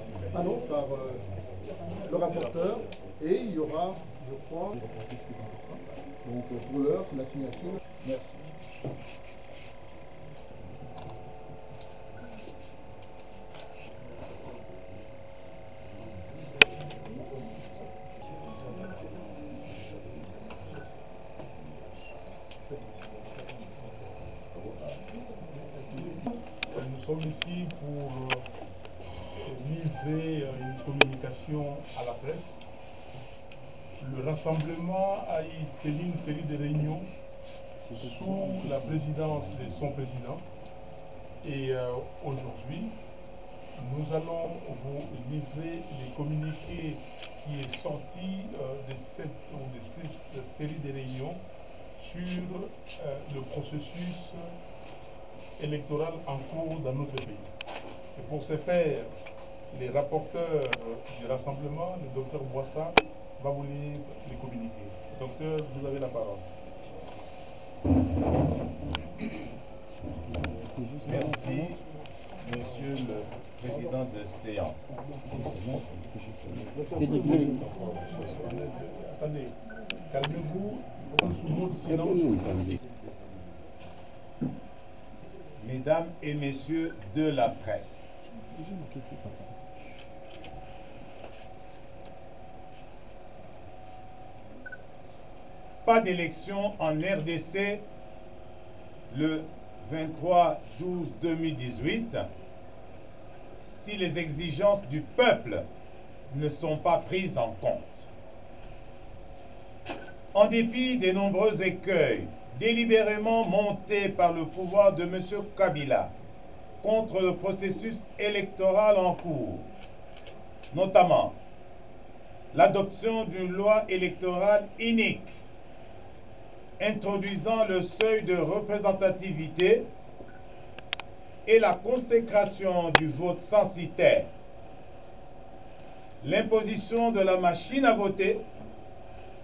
Non, par le rapporteur, et il y aura, je crois, donc pour l'heure, c'est la signature. Merci. Nous sommes ici pour livrer une communication à la presse. Le rassemblement a tenu une série de réunions sous la présidence de son président. Et aujourd'hui, nous allons vous livrer les communiqués qui est sorti de cette série de réunions sur le processus électoral en cours dans notre pays. Et pour ce faire, les rapporteurs du rassemblement, le docteur Boissa, va vous lire les communiqués. Docteur, vous avez la parole. Merci, Monsieur le Président de séance. Attendez, calmez-vous, sous mode silence. Mesdames et Messieurs de la presse, pas d'élection en RDC le 23/12/2018 si les exigences du peuple ne sont pas prises en compte. En dépit des nombreux écueils délibérément montés par le pouvoir de M. Kabila contre le processus électoral en cours, notamment l'adoption d'une loi électorale inique introduisant le seuil de représentativité et la consécration du vote censitaire, l'imposition de la machine à voter,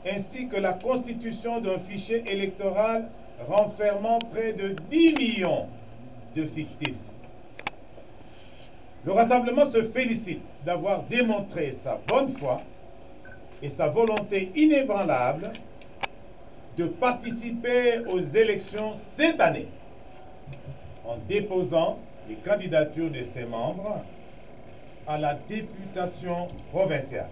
ainsi que la constitution d'un fichier électoral renfermant près de 10 millions de fictifs. Le rassemblement se félicite d'avoir démontré sa bonne foi et sa volonté inébranlable de participer aux élections cette année en déposant les candidatures de ses membres à la députation provinciale.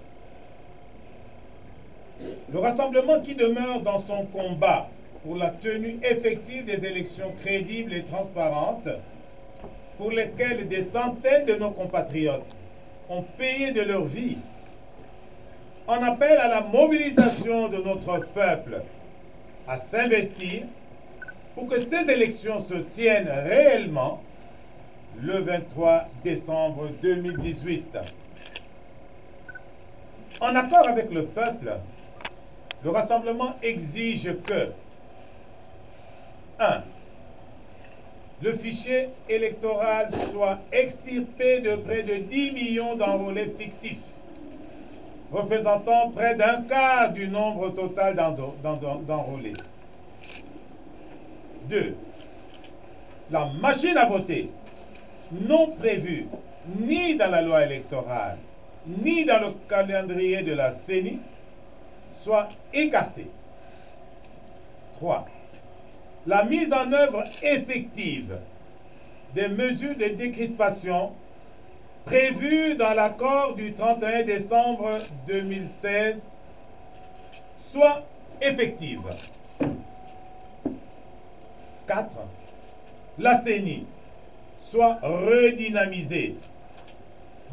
Le rassemblement qui demeure dans son combat pour la tenue effective des élections crédibles et transparentes, pour lesquelles des centaines de nos compatriotes ont payé de leur vie, en appelle à la mobilisation de notre peuple à s'investir pour que ces élections se tiennent réellement le 23 décembre 2018. En accord avec le peuple, le rassemblement exige que 1. Le fichier électoral soit extirpé de près de 10 millions d'enrôlés fictifs, représentant près d'un quart du nombre total d'enrôlés. 2. La machine à voter, non prévue ni dans la loi électorale, ni dans le calendrier de la CENI, soit écartée. 3. La mise en œuvre effective des mesures de décrispation prévues dans l'accord du 31 décembre 2016 soit effective. 4. La CENI soit redynamisée,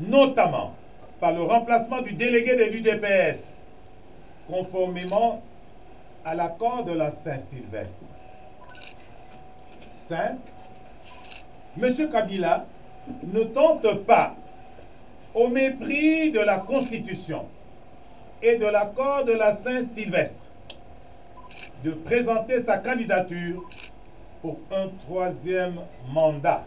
notamment par le remplacement du délégué de l'UDPS, conformément à l'accord de la Saint-Sylvestre. 5. M. Kabila ne tente pas, au mépris de la Constitution et de l'accord de la Saint-Sylvestre, de présenter sa candidature pour un 3e mandat.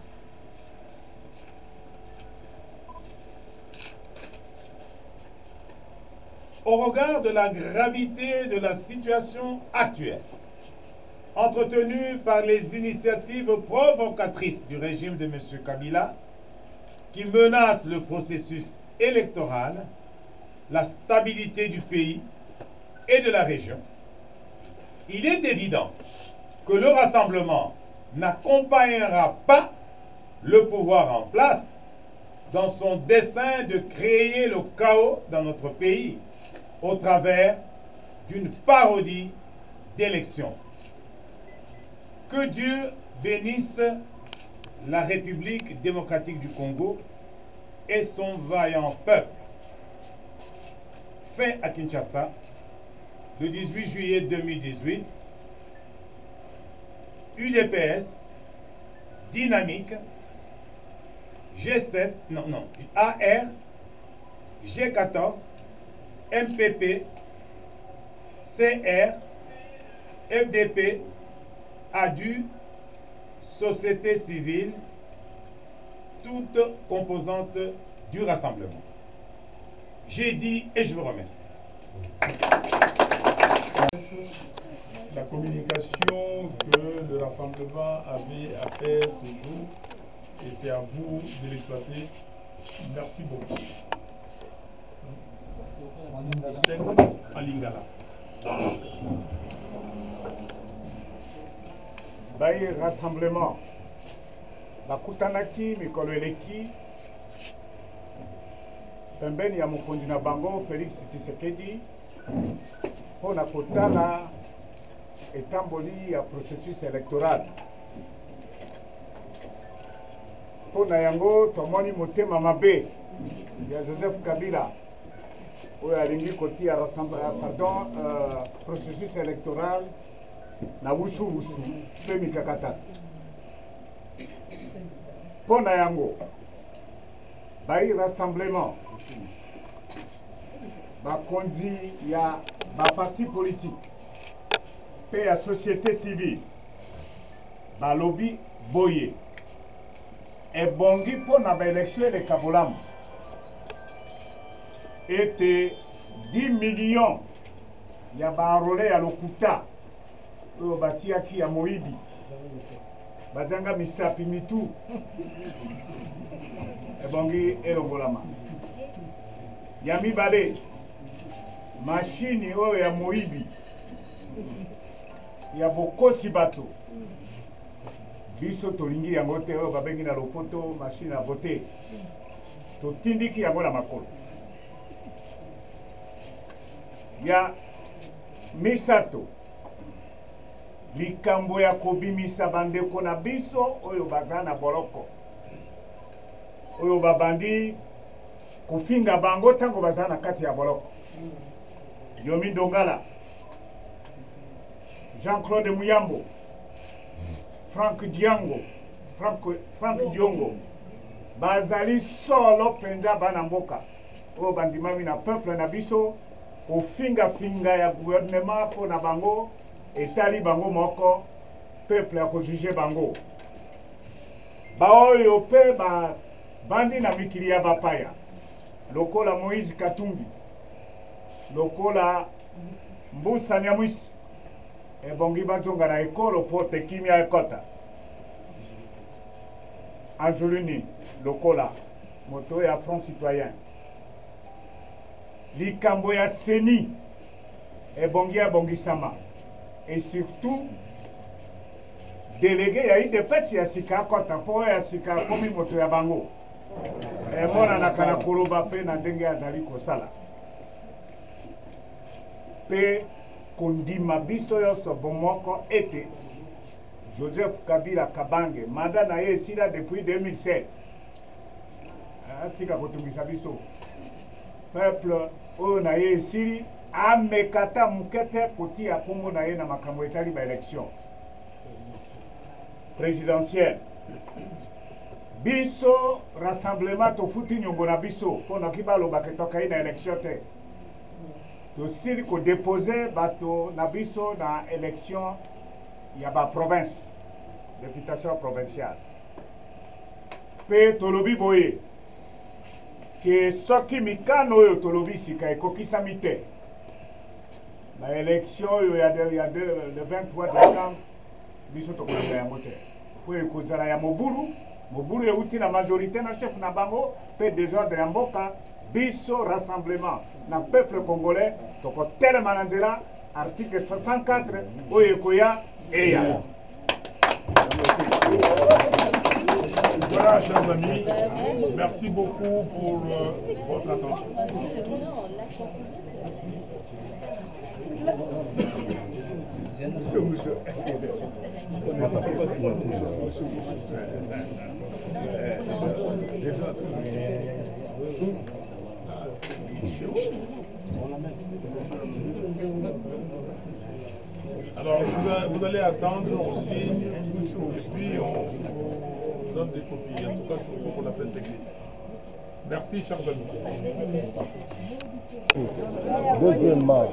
Au regard de la gravité de la situation actuelle, entretenue par les initiatives provocatrices du régime de M. Kabila, qui menacent le processus électorale, la stabilité du pays et de la région, il est évident que le rassemblement n'accompagnera pas le pouvoir en place dans son dessein de créer le chaos dans notre pays au travers d'une parodie d'élection. Que Dieu bénisse la République démocratique du Congo et son vaillant peuple. Fait à Kinshasa, le 18 juillet 2018, UDPS, Dynamique, G7, AR, G14, MPP, CR, FDP, ADU, société civile, toutes composantes du rassemblement. J'ai dit et je vous remercie. La communication que le rassemblement avait à faire ce jour, et c'est à vous de l'exploiter. Merci beaucoup. En Lingala. Baye rassemblement bakutanaki mikolo eleki pembeni ya mokonzi na bango Félix Tshisekedi mpona kotala etamboli ya processus électoral. Mpona yango tomoni motema mabe ya Joseph Kabila oyo alingi kotia processus électoral na wusu mpe mikakatano. Mpona yango bayi rassemblement bakonzi ya baparti politique mpe ya société civile balobi boye ebongi mpona baélection eleka bolamu ete 10 millions ya baarole ya lokuta oyo batiaki ya moyibi bajanga misapi mitu ebongi elongolama. Ya mibale mashini oyo ya moyibi ya bokosi bato biso tolingi yango te oyo babengi na lopoto mashine ya vote totindiki yango na makolo. Ya misato likambo ya kobimisa bandeko na biso oyo baza na boloko oyo babandi kofinga bango tango baza na kati ya boloko. Yomi Dongala, Jean-Claude Muyambo, Frank Diongo bazali solo penza bana mboka oyo bandimami na peuple na biso kofinga ya gouvernement po na bango etali bango moko peuple ya kojuge bango. Baoyo pe bandi na mikili ya bapaya lokola Moïse Katumbi, lokola Mbusa Nyamwisi ebongi bazonga na ekolo po tekimia ekota. Anjuluni lokola moto ya Front Citoyen. Likambo ya seni ebongi sama. Et surtout délégué ya IDPS ya sika kota po ya sika komi moto ya bango mona na kana koloba pe na ndenge azali kosala pe kondima biso yoso bomoko ete Joseph Kabila Kabange manda na ye esila depuis 2016 atika kotungisa biso peuple oyo na ye esili amekata mukete kotia kombo na ye na makambo etali ba élection présidentielle. Biso rassemblement tofuti nyongo na biso pona kibalo baketoka ina élection te tosili ko déposer bato na biso na élection ya ba province députation provinciale pe tolobi boye ke soki mikano oyo tolobi sika ekokisami te la élection il y a le 23 décembre biso tokolanga yango te po ekozala ya mobulu euti na majorité na chef na bango pe désordre ya mboka biso rassemblement na peuple congolais tokotelema na nzela article 64 oyo ekoya eya. Voilà, chers amis, merci beaucoup pour votre attention. Alors, vous allez attendre aussi, et puis on donne des copies, en tout cas pour la presse écrite. Merci, chers amis. Deuxièmement,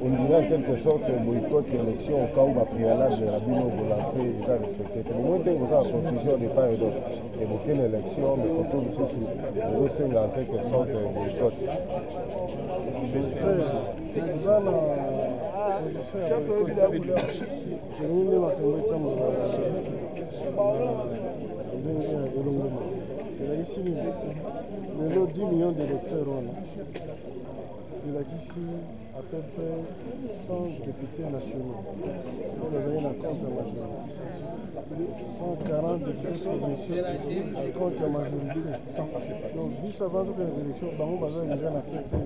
on dirait en quelque sorte boycott l'élection au cas où la préalable de la Bino vous lancez déjà respecté. Pour moi, vous avez la confusion des part et d'autre. Évoquer l'élection, mais quand on vous avez en quelque sorte boycott. Il y a 10 millions d'électeurs. Il y a ici à peu près 100 députés nationaux. On a rien à contre la majorité. 140 députés provinciaux à contre la majorité. Donc, 10 avant que l'élection, on va déjà à peu près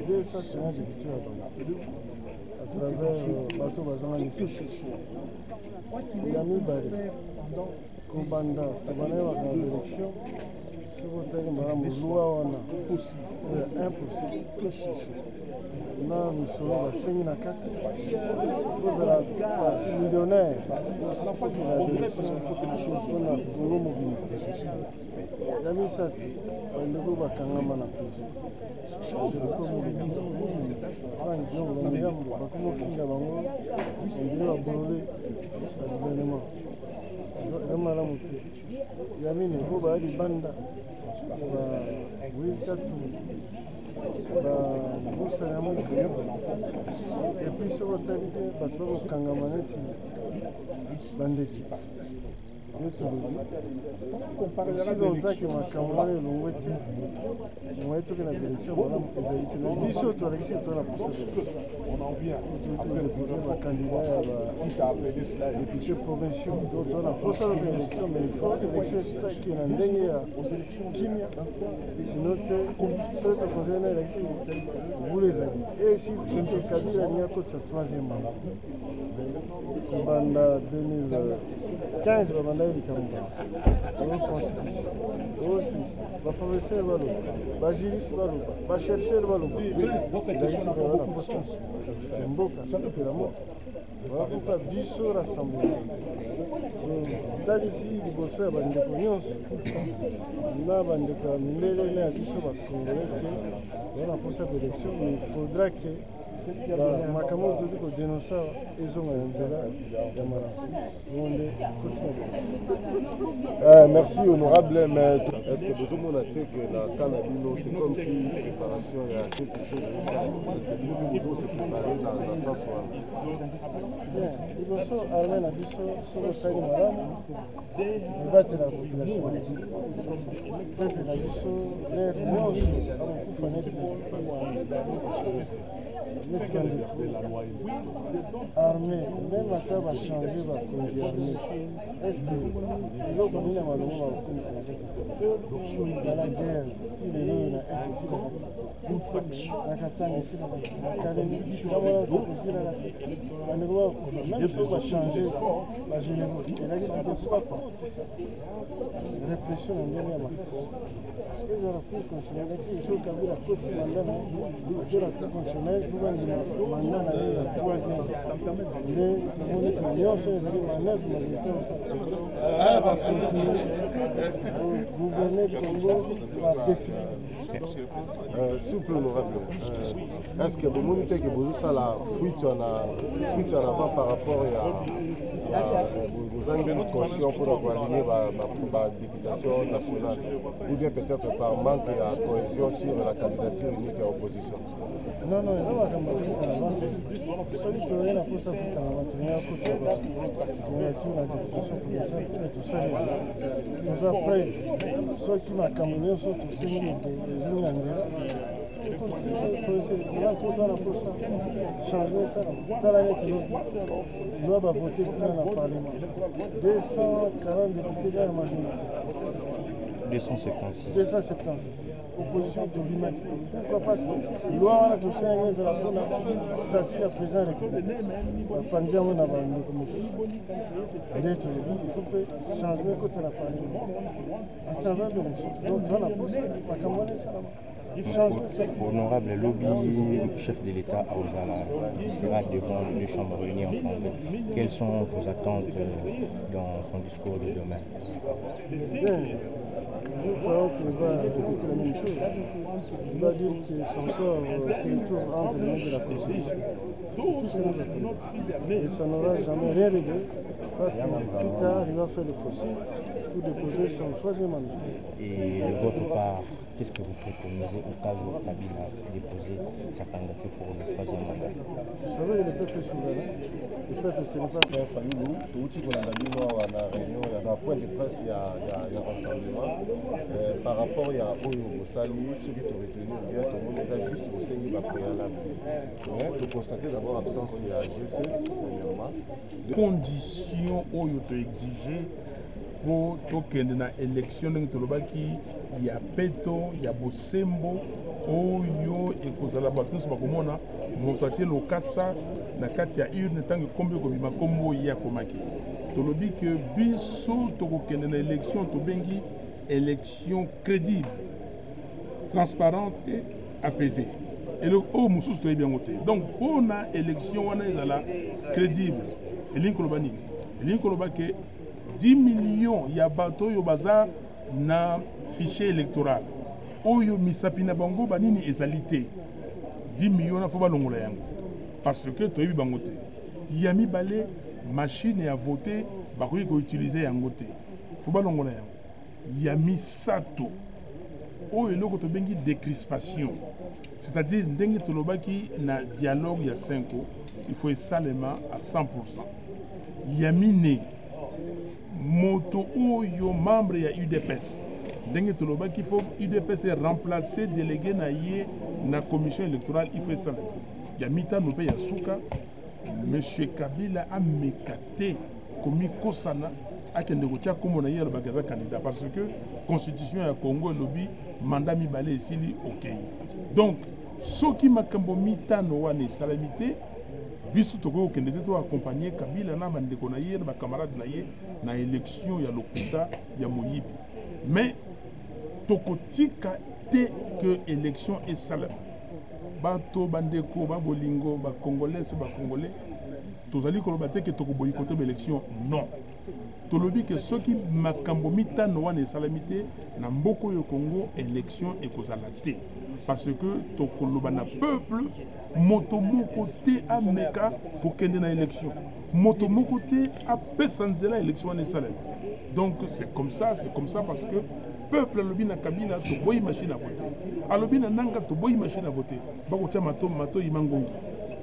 250 députés à travers Bateau Bazan ici. Il y a mis Barré. Kobanda, c'est l'élection. Si vous avez une loi, c'est impossible. Nous sommes à 5 à 4. Vous avez un parti millionnaire. On a pour nous mobilité. Il y a mis ça. On va Kangamana. Yamine ko ba di banda ba wista tu ba musa ya musa et puis sur le terrain ba to kangamaneti bandeki yetu si longtemps que ma camarade l'ongweti mwetu que la direction voilà ezalite na biso to alexis to la on en vient après le projet ma candidat à député provincial donc on a posé l'élection mais il faut que l'élection qui est en ndenge ya kimia sinon ceux qui font l'élection vous les avez et si tout Kabila n'y a que sa troisième mandat banda 2015 banda likambo constitution aussi ba professeur balo ba juriste balo ba chercheur balo mboka la mort pourquoi biso rassemblement talisi liboso ya bandeko nyonso na bandeko ya mindele na ya biso bacongolais ke wana mposa baélection mais il faudra que makambo toki kodénonce ezonga na nzela ya malamu ngonde Merci honorable, mais est-ce que tout le monde a dit que la Canabino c'est comme si préparation il y a quelque chose de ça? Est-ce que tout le monde s'est préparé dans ce sens? Bien, liboso armée na biso soko sali malamu ebatela population peuple na biso lere nyonso akokufa neti armée même ata bachange bakonzi armée est ce que eloko nini ya malongo bakomisa na la guerre ilelo oyo na esi na katanga esilaka na kalemi namona nzoko esilaka bandeko bakokufa même so bachange bagénéraux elaki sike so bapartisa répression na ndenge ya makasi ezala cour constitutionnelle eki so kabila koti manda na azola cour constitutionnelle zobandima manda na ye ya troisième nde namoni ka nyonso ezali manœuvre majoritaire bacontinue gouverner Congo par défi. S'il vous plaît, honorable, est-ce que vous montrez que vous avez la fuite en avant par rapport à tozangi caution pour coordonner la députation nationale, ou bien peut-être par manque de cohésion sur la candidature unique à l'opposition. Non, non, il y a pas de celui qui aurait la force à faire la tout ça. Nous après, ceux qui m'ont caminé sont tous ces changer ça. Il doit voter pour le Parlement. 240 députés dans la majorité. 256. 256. Opposition de l'IMAC. Pourquoi pas ça? Loi a tout ça, il y a la statut à présent république. Pandia, on a une commission. Il faut que changer le côté de la Parlement. À travers l'élection. Donc, on a poussé. On a campagne ça là-bas. Honorable lobby, chef de l'État à Ozala, sera devant les deux chambres réunies en Congrès. Quelles sont vos attentes dans son discours de demain? Je crois qu'il va répéter la même chose. Il va dire que son corps se retrouve entre les mains de la Constitution. Et ça n'aura jamais rien réglé parce que plus tard, il va faire le possible pour déposer son troisième mandat. Et de votre part, qu'est-ce que vous préconisez au cas où Kabila déposer sa candidature pour le troisième mandat? Vous savez, le peuple est souverain. Le peuple, ce n'est pas ça. Tout ce qu'on a dit, il y a un point de presse, il y a un rassemblement. Par rapport à Oyo Sali, ceux qui ont retenu, bien, tout le monde est juste au sein de la préalable. Mais il faut constater d'abord l'absence de la G7, premièrement. Conditions Oyo te exigé pour tokende na élection ndenge tolobaki ya peto ya bosembo oyo ekozala bato nyonso bakomona moto atie lokasa na kati ya urne ntango ekombi ekobima nkombo ye akomaki. Tolobi ke biso tokokende na élection tobengi élection crédible, transparente et apaisée. Et le haut mosusu toyebi yango te. Donc mpona élection wana ezala crédible elingi koloba nini? Elingi koloba ke 10 millions ya bato oyo baza na fichier électoral oyo misapi na bango banini ezali te. 10 millions na fo balongola yango parce que toyebi bango te. Ya mibale machine ya voter bakoki koutilize yango te, fo balongola yango. Ya misato oyo eloko tobengi décrispation, c'est-à-dire ndenge tolobaki na dialogue ya 5 ans, il faut esalema à 100%. Ya mine moto oyo membre ya UDPS ndenge tolobaki faut UDPS remplacer délégué na ye na commission électorale, il faut ça. Ya mitano pe ya suka monsieur Kabila a mekate komi kosana akende kotia kombo na ye alobaki aza candidat parce que constitution ya Congo elobi mandat mibale esili okei. Donc soki makambo mitano wana esalami te, biso tokoki kokende te toaccompagner Kabila na bandeko na ye na bacamarade na ye na élection ya lokuta ya moyibi. Mais tokotika te que élection esalama. Bato bandeko babolingo bacongolais so bacongolais tozali koloba te ke tokoboyikote élection, non. Tolobi ke soki makambo mitano wana esalami te na mboko yo Congo élection ekozala te parce que tokoloba na peuple moto moko te ameka kokende na élection, moto moko te apesa nzela élection wana esalami. Donc c'est comme ça parce que peuple alobi na Kabila toboyi machine à voter, alobi na nanga toboyi machine à voter, bakotia mato imangongo.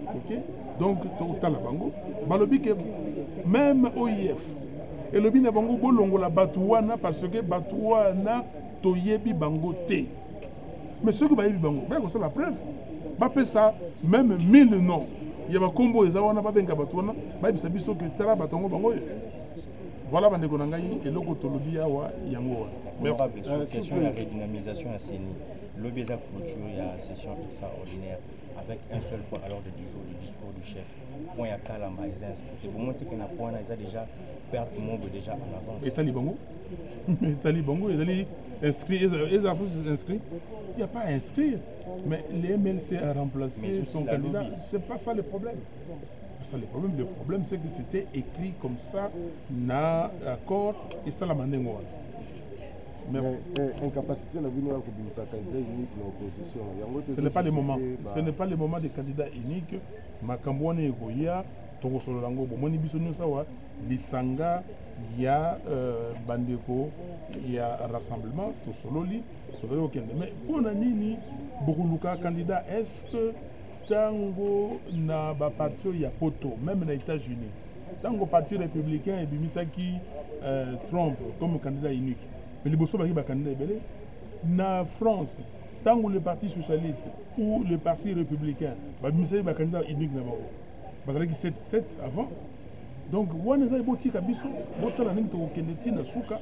Ok, donc totala bango balobi ke même OIF elobi na bango bolongola bato wana parce que bato wana toyebi bango te. Mais ceux qui bayebi bango c'est la preuve, bapesa même 1000 noms ya bakombo eza wana babenga bato wana bayebisa biso ke tala batongo bango. Voilà bandeko na ngai eloko tolobi awa yango wana. Merci. Sur question la redynamisation à CENI, lobby eza clôture ya session extraordinaire avec un seul point à l'ordre du jour, le discours du chef. Point ya Kalamba est inscrit. Pour montrer que na point là, ils ont déjà perdu le monde déjà en avance. Et Talibango, ils ont inscrit, ils ont inscrit. Il n'y a pas à inscrire, mais les MLC a remplacé son candidat. C'est pas ça le problème. Ça, le problème c'est que c'était écrit comme ça, na accord, et ça la mandingo. Incapacité de venir à candidat unique dans l'opposition. Ce n'est pas le moment. Ce n'est pas le moment des candidats uniques. Makambouane et Goya, tokosolo lango bomoni biso nyonso awa lisanga ya bandeko ya rassemblement tosololi tozali kokende mais mpona nini bokoluka candidat est-ce que tango na baparti ya poto même na États-Unis tango parti républicain ebimisaki Trump comme candidat unique mais liboso baki bacandidat ebele na France tango le parti socialiste ou le parti républicain babimisaki bacandidat unique na bango bazalaki 7 avant. Donc wana eza ebotika biso botala ndenge tokokende ntina suka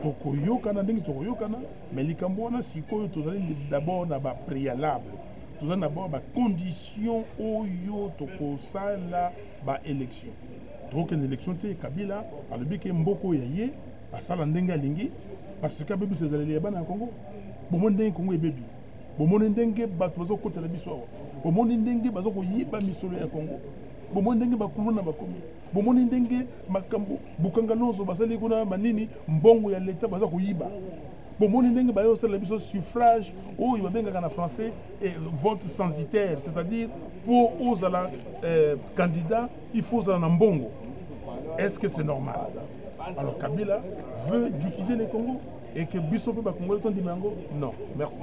tokoyokana ndenge tokoyokana mais likambo wana sikoyo tozali d'abord na bapréalable tozali d'abord bacondition oyo tokosala baélection tokokende élection te Kabila alobi ke mboko ya ye asala ndenge alingi parce que abebisa ezaleli ya bana ya Congo bomoni ndenge Congo ebebi bomoni ndenge bato bazokotela biso awa bomoni ndenge bazokoyiba misolo ya Congo bomoni ndenge bakuluna bakomi bomoni ndenge makambo bukanga lozo basali kuna manini mbongo ya leta baza koyiba bomoni ndenge bayo sala biso suffrage oyo babengaka na français vote censitaire, c'est-à-dire pour ozala candidat il faut ozala na mbongo. Est-ce que c'est normal? Alors Kabila veut diviser les Congo et que biso pe ba Congolais ton dimango? Non, merci.